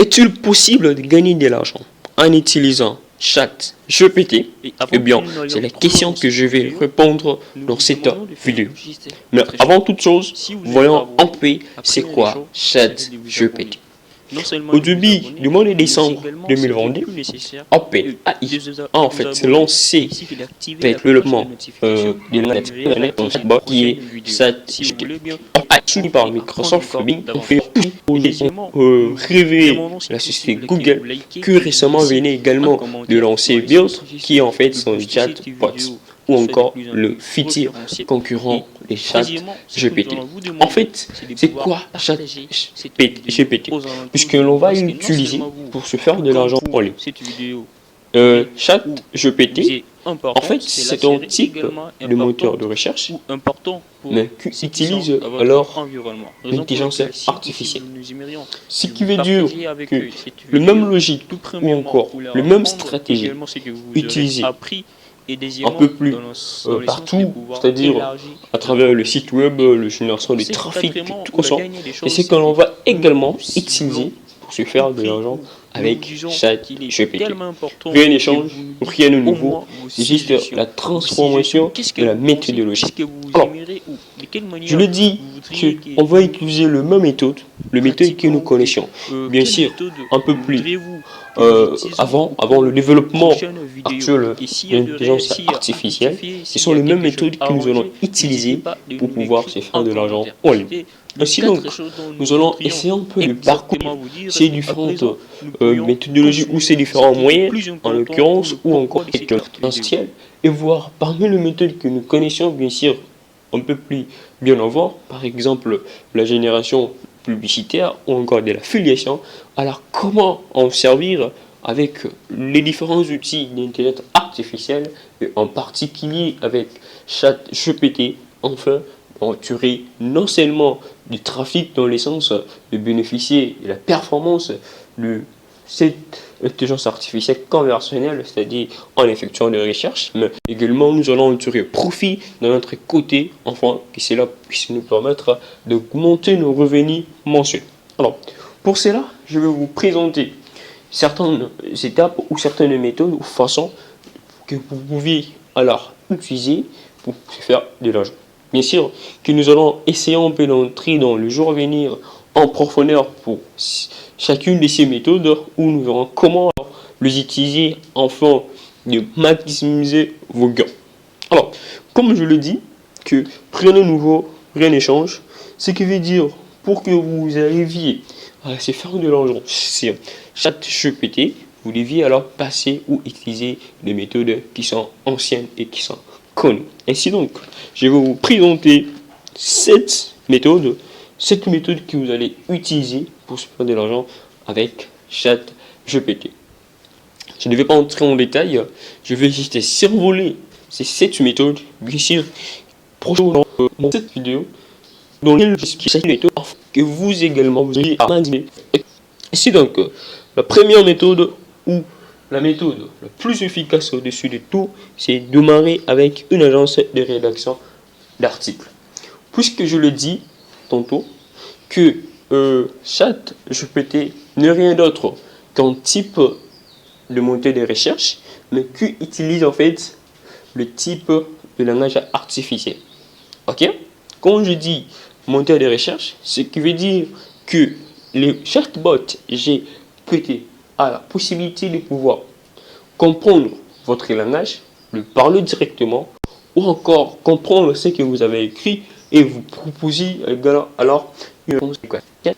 Est-il possible de gagner de l'argent en utilisant ChatGPT? Eh bien, c'est la question que je vais répondre dans cette vidéo. Mais avant toute chose, voyons un peu c'est quoi ChatGPT. Au début du mois de décembre 2022, OpenAI a en fait lancé le développement de l'Internet qui est ChatGPT. Suivi par Microsoft Bing pour faire rêver la société Google qui récemment venait également de lancer Bing qui est en fait son chatbot ou encore le futur concurrent des ChatGPT. En fait, c'est quoi ChatGPT? Puisque l'on va l'utiliser pour se faire de l'argent en ligne. ChatGPT, en fait, c'est un type de moteur de recherche, mais qui utilise alors l'intelligence artificielle. Ce qui veut dire que le même logique ou encore le même stratégie utilisée un peu plus partout, c'est-à-dire à travers le site web, le génération de trafic, tout ça, et c'est que l'on va également utiliser pour se faire de l'argent avec ChatGPT. Rien ne change, rien de nouveau, c'est juste la transformation de la méthodologie. Alors, je le dis qu'on va utiliser le même méthode, le méthode que nous connaissions. Bien sûr, un peu plus avant le développement actuel de l'intelligence artificielle, ce sont les mêmes méthodes que nous allons utiliser pour pouvoir se faire de l'argent en ligne. Ainsi donc, nous allons essayer un peu de parcourir ces différentes méthodologies ou ces différents moyens, en l'occurrence, ou encore potentiels, et voir parmi les méthodes que nous connaissions, bien sûr, un peu plus bien avant, par exemple la génération publicitaire ou encore de l'affiliation, alors comment en servir avec les différents outils d'intelligence artificielle, et en particulier avec ChatGPT, enfin, on tuerait non seulement du trafic dans le sens de bénéficier de la performance de cette intelligence artificielle conversationnelle, c'est-à-dire en effectuant des recherches, mais également nous allons en tirer profit de notre côté, enfin, que cela puisse nous permettre d'augmenter nos revenus mensuels. Alors, pour cela, je vais vous présenter certaines étapes ou certaines méthodes ou façons que vous pouvez alors utiliser pour faire de l'argent. Bien sûr que nous allons essayer un peu d'entrer dans le jour à venir en profondeur pour chacune de ces méthodes où nous verrons comment les utiliser afin de maximiser vos gains. Alors, comme je le dis, que rien de nouveau, rien ne change, ce qui veut dire pour que vous arriviez à se faire de l'argent sur ChatGPT, vous deviez alors passer ou utiliser des méthodes qui sont anciennes et qui sont connues. Ainsi donc, je vais vous présenter cette méthode que vous allez utiliser pour se faire de l'argent avec ChatGPT. Je ne vais pas entrer en détail, je vais juste survoler ces 7 méthodes, bien sûr, prochainement dans cette vidéo, dans laquelle je explique cette méthode que vous également vous allez imaginer. Ici donc, la première méthode ou la méthode la plus efficace au-dessus de tout, c'est de démarrer avec une agence de rédaction d'articles. Puisque je le dis tantôt, que ChatGPT n'est rien d'autre qu'un type de moteur de recherche, mais qui utilise en fait le type de langage artificiel. Ok? Quand je dis moteur de recherche, ce qui veut dire que le chatbot GPT a la possibilité de pouvoir comprendre votre langage, le parler directement, ou encore comprendre ce que vous avez écrit et vous proposer alors une réponse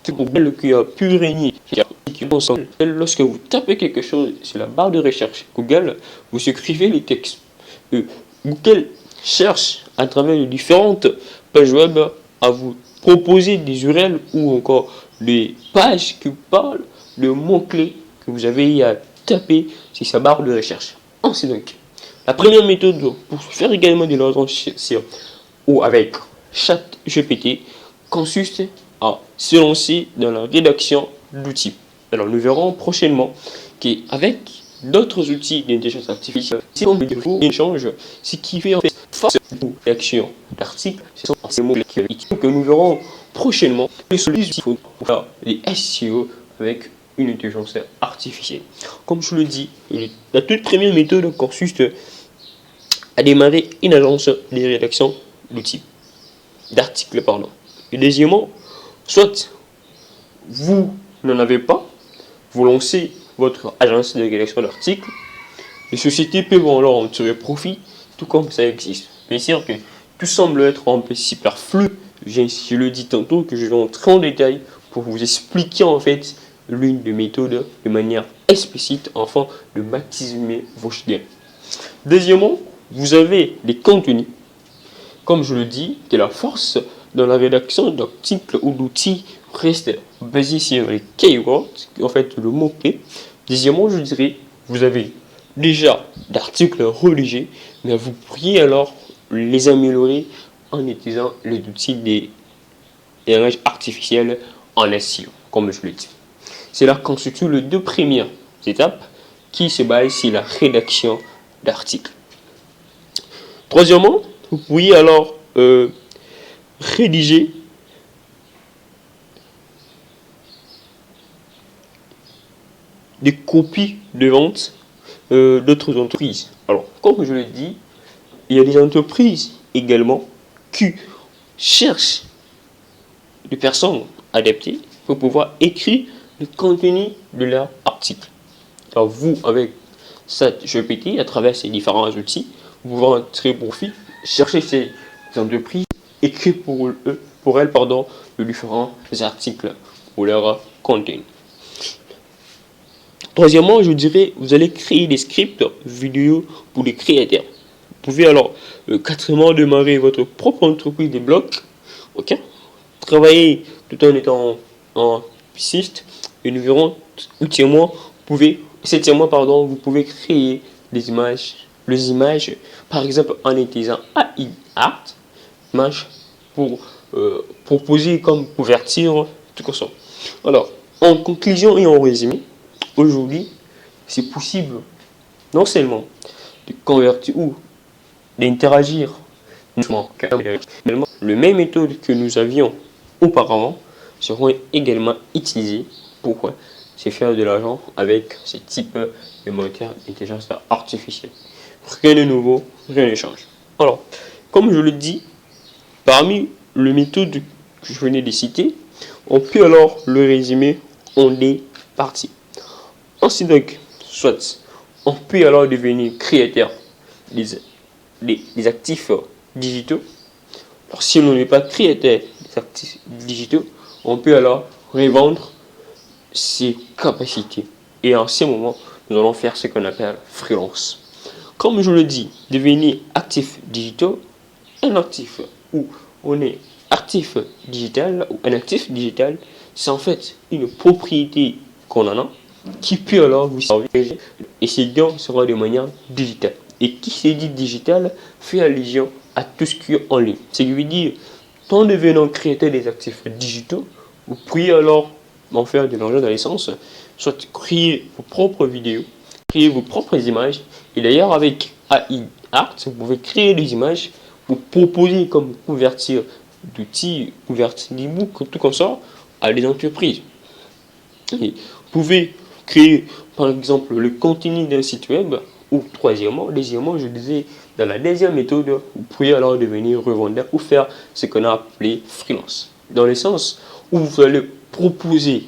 Google qui a pu régner. Lorsque vous tapez quelque chose sur la barre de recherche Google, vous écrivez les textes. Google cherche à travers les différentes pages web à vous proposer des URL ou encore des pages qui parlent de mots-clés que vous avez à taper sur sa barre de recherche. Ainsi donc, la première méthode pour faire également de l'argent ou avec ChatGPT consiste à se lancer dans la rédaction d'outils. Alors nous verrons prochainement qu'avec d'autres outils d'intelligence artificielle, si on échange, ce qui fait en fait force de rédaction d'articles, ce sont ces mots que nous verrons prochainement les solutions pour faire les SEO avec une intelligence artificielle. Comme je le dis, la toute première méthode consiste à démarrer une agence de rédaction d'articles. Et deuxièmement, soit vous n'en avez pas, vous lancez votre agence de rédaction d'articles, les sociétés peuvent alors en tirer profit, tout comme ça existe. Bien sûr que tout semble être un peu superflu, je le dis tantôt, que je vais entrer en détail pour vous expliquer en fait l'une des méthodes de manière explicite afin de maximiser vos gains. Deuxièmement, vous avez les contenus. Comme je le dis, que la force dans la rédaction d'articles ou d'outils reste basée sur les keywords, en fait le mot-clé. Deuxièmement, je dirais, vous avez déjà d'articles rédigés, mais vous pourriez alors les améliorer en utilisant les outils des langages artificiels en SEO, comme je le dis. Cela constitue les deux premières étapes qui se basent sur la rédaction d'articles. Troisièmement, vous pourriez alors rédiger des copies de vente d'autres entreprises. Alors, comme je l'ai dit, il y a des entreprises également qui cherchent des personnes adaptées pour pouvoir écrire le contenu de leur article. Alors, vous, avec cette GPT, à travers ces différents outils, vous pouvez en tirer profit, chercher ces entreprises, écrire pour elles de différents articles pour leur contenu. Troisièmement, je dirais, vous allez créer des scripts vidéo pour les créateurs. Vous pouvez alors quatrièmement démarrer votre propre entreprise de blogs, ok, travailler tout en étant en piste. Et septièmement, vous pouvez créer des images, par exemple en utilisant AI Art, pour proposer comme couverture, tout comme ça. Alors, en conclusion et en résumé, aujourd'hui, c'est possible non seulement de convertir ou d'interagir le même méthode que nous avions auparavant seront également utilisées pour se faire de l'argent avec ce type de moteur d'intelligence artificielle. Rien de nouveau, rien ne change. Alors, comme je le dis, parmi les méthodes que je venais de citer, on peut alors le résumer en des parties. Ainsi donc, soit on peut alors devenir créateur des actifs digitaux. Alors si on n'est pas créateur des actifs digitaux, on peut alors revendre ses capacités. Et en ce moment, nous allons faire ce qu'on appelle freelance. Comme je le dis, devenir actif digital, un actif où on est actif digital ou un actif digital, c'est en fait une propriété qu'on en a qui peut alors vous servir et ces gains seront de manière digitale. Et qui se dit digital fait allusion à tout ce qui est en ligne. Ce qui veut dire, en devenant créateur des actifs digitaux, vous pourriez alors en faire de l'argent dans les sens, soit créer vos propres vidéos, créer vos propres images. Et d'ailleurs, avec AI Art, vous pouvez créer des images, vous proposer comme couverture d'outils, couverture d'e-book, tout comme ça, à des entreprises. Et vous pouvez créer, par exemple, le contenu d'un site web. Ou deuxièmement, je disais, dans la deuxième méthode, vous pourriez alors devenir revendeur ou faire ce qu'on a appelé freelance. Dans le sens où vous allez proposer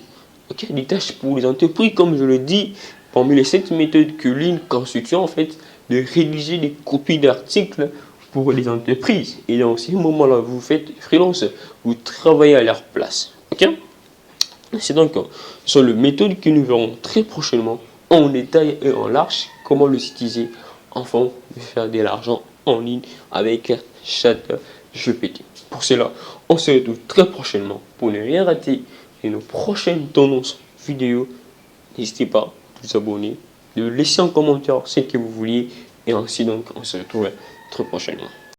des tâches pour les entreprises, comme je le dis, parmi les 7 méthodes que l'une constitue en fait, de rédiger des copies d'articles pour les entreprises. Et dans ces moments-là, vous faites freelance, vous travaillez à leur place. C'est donc sur les méthodes que nous verrons très prochainement en détail et en large comment l'utiliser afin de faire de l'argent en ligne avec ChatGPT. Pour cela, on se retrouve très prochainement pour ne rien rater de nos prochaines tendances vidéo. N'hésitez pas à vous abonner, de laisser un commentaire ce que vous vouliez et ainsi donc on se retrouve très prochainement.